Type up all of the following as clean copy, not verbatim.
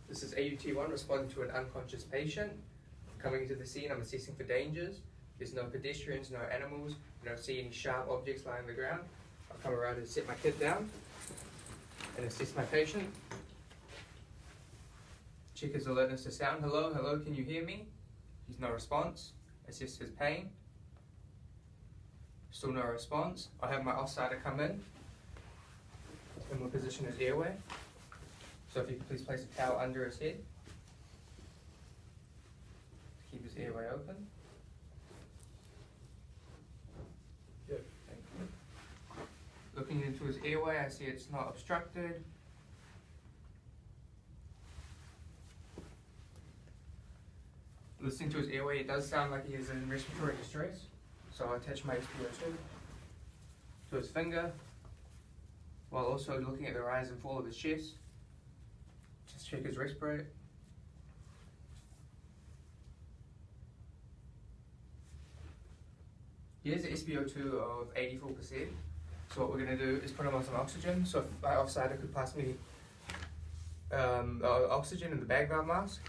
This is AUT1 responding to an unconscious patient. Coming into the scene, I'm assessing for dangers. There's no pedestrians, no animals. I don't see any sharp objects lying on the ground. I'll come around and set my kit down and assess my patient. Check his alertness to sound. Hello, hello, can you hear me? He's no response. Assess his pain. Still no response. I'll have my offsider come in and we'll position his airway. So if you could please place a towel under his head to keep his airway open. Yep. Thank you. Looking into his airway, I see it's not obstructed. Listening to his airway, it does sound like he is in respiratory distress. So I'll attach my SpO2 to his finger while also looking at the rise and fall of his chest. Just check his respirate. He has an SpO2 of 84%. So what we're going to do is put him on some oxygen. So if my offsider could pass me oxygen in the bag valve mask.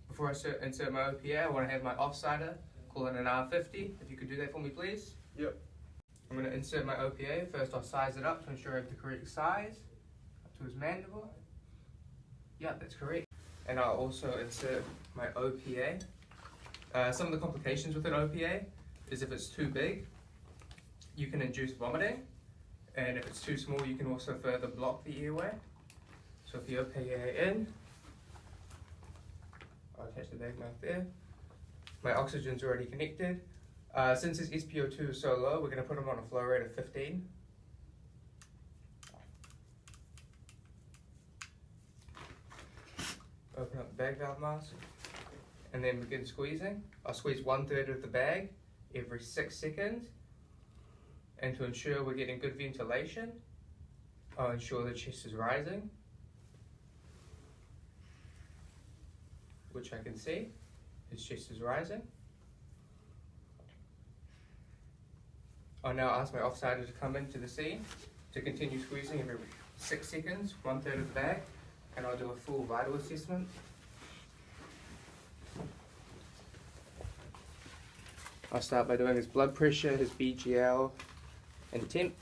Before I insert my OPA, I want to have my offsider call in an R50. If you could do that for me, please. Yep. I'm going to insert my OPA. First, I'll size it up to ensure I have the correct size up to his mandible. Yeah, that's correct. And I'll also insert my OPA. Some of the complications with an OPA is if it's too big, you can induce vomiting. And if it's too small, you can also further block the airway. So if the OPA in, I'll attach the bag mouth there. My oxygen's already connected. Since his SpO2 is so low, we're going to put him on a flow rate of 15. Open up the bag valve mask and then begin squeezing. I'll squeeze 1/3 of the bag every 6 seconds. And to ensure we're getting good ventilation, I'll ensure the chest is rising, which I can see. His chest is rising. I'll now ask my offsider to come into the scene to continue squeezing every 6 seconds, 1/3 of the bag, and I'll do a full vital assessment. I'll start by doing his blood pressure, his BGL, and temp.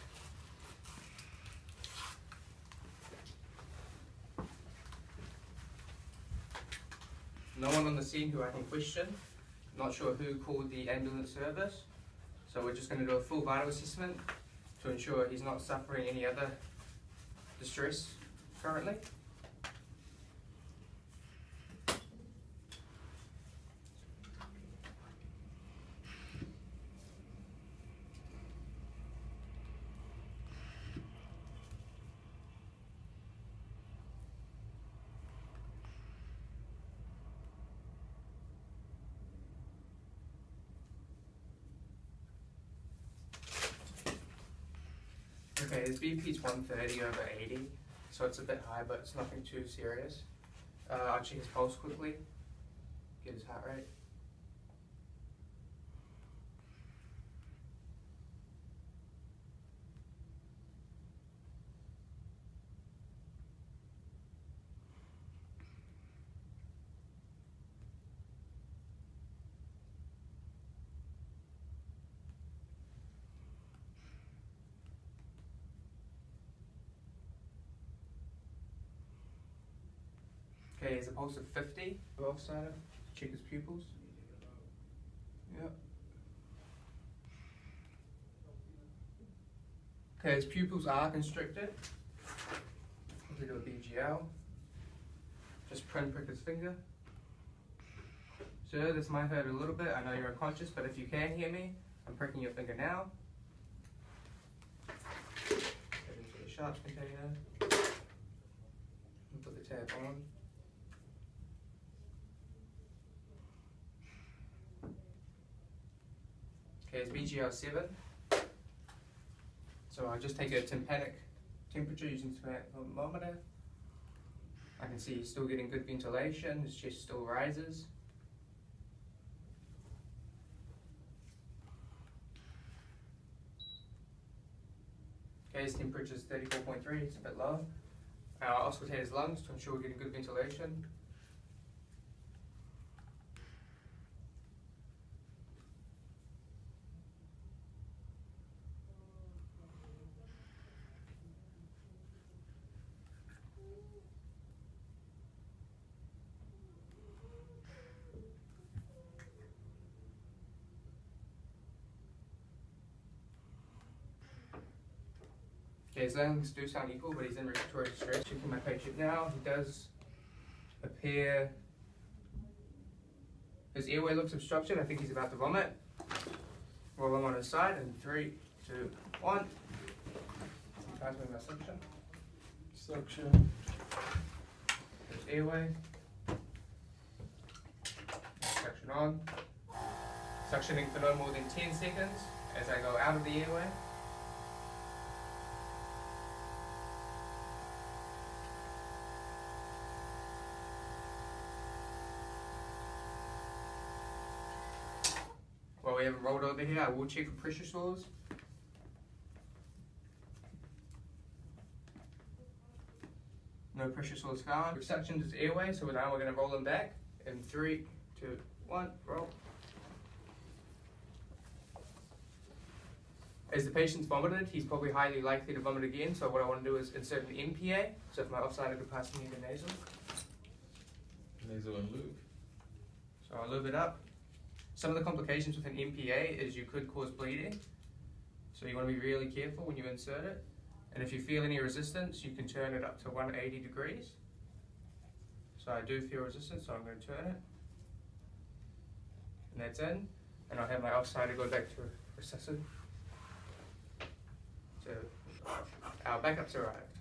No one on the scene who I can question. Not sure who called the ambulance service. So we're just going to do a full vital assessment to ensure he's not suffering any other distress currently. Okay, his BP is 130 over 80, so it's a bit high, but it's nothing too serious. I'll check his pulse quickly, get his heart rate. Okay, he has a pulse of 50. Offsider, check his pupils. Yep. Okay, his pupils are constricted. We do a BGL. Just prick his finger. Sir, this might hurt a little bit. I know you're unconscious, but if you can hear me, I'm pricking your finger now. Get into the sharps container. And put the tab on. Okay, it's BGL 7. So I'll just take a tympanic temperature using the tympanic thermometer. I can see he's still getting good ventilation, his chest still rises. Okay, his temperature is 34.3, it's a bit low. I'll auscultate his lungs to ensure we're getting good ventilation. his lungs do sound equal, but he's in respiratory distress. Checking my patient now, he does appear, his airway looks obstructed. I think he's about to vomit. Roll him on his side in 3, 2, 1. Transmitting my suction. Suction. There's airway. Suction on. Suctioning for no more than 10 seconds as I go out of the airway. While we haven't rolled over here, I will check for pressure sores. No pressure sores found. We've suctioned his airway, so now we're going to roll him back in 3, 2, 1, roll. As the patient's vomited, he's probably highly likely to vomit again, so what I want to do is insert an MPA, so for my offside capacity into nasal. Nasal and lube. So I'll lube it up. Some of the complications with an MPA is you could cause bleeding, so you want to be really careful when you insert it. And if you feel any resistance, you can turn it up to 180 degrees. So I do feel resistance, so I'm going to turn it. And that's in. And I'll have my offside go back to recessive. So our backup's arrived.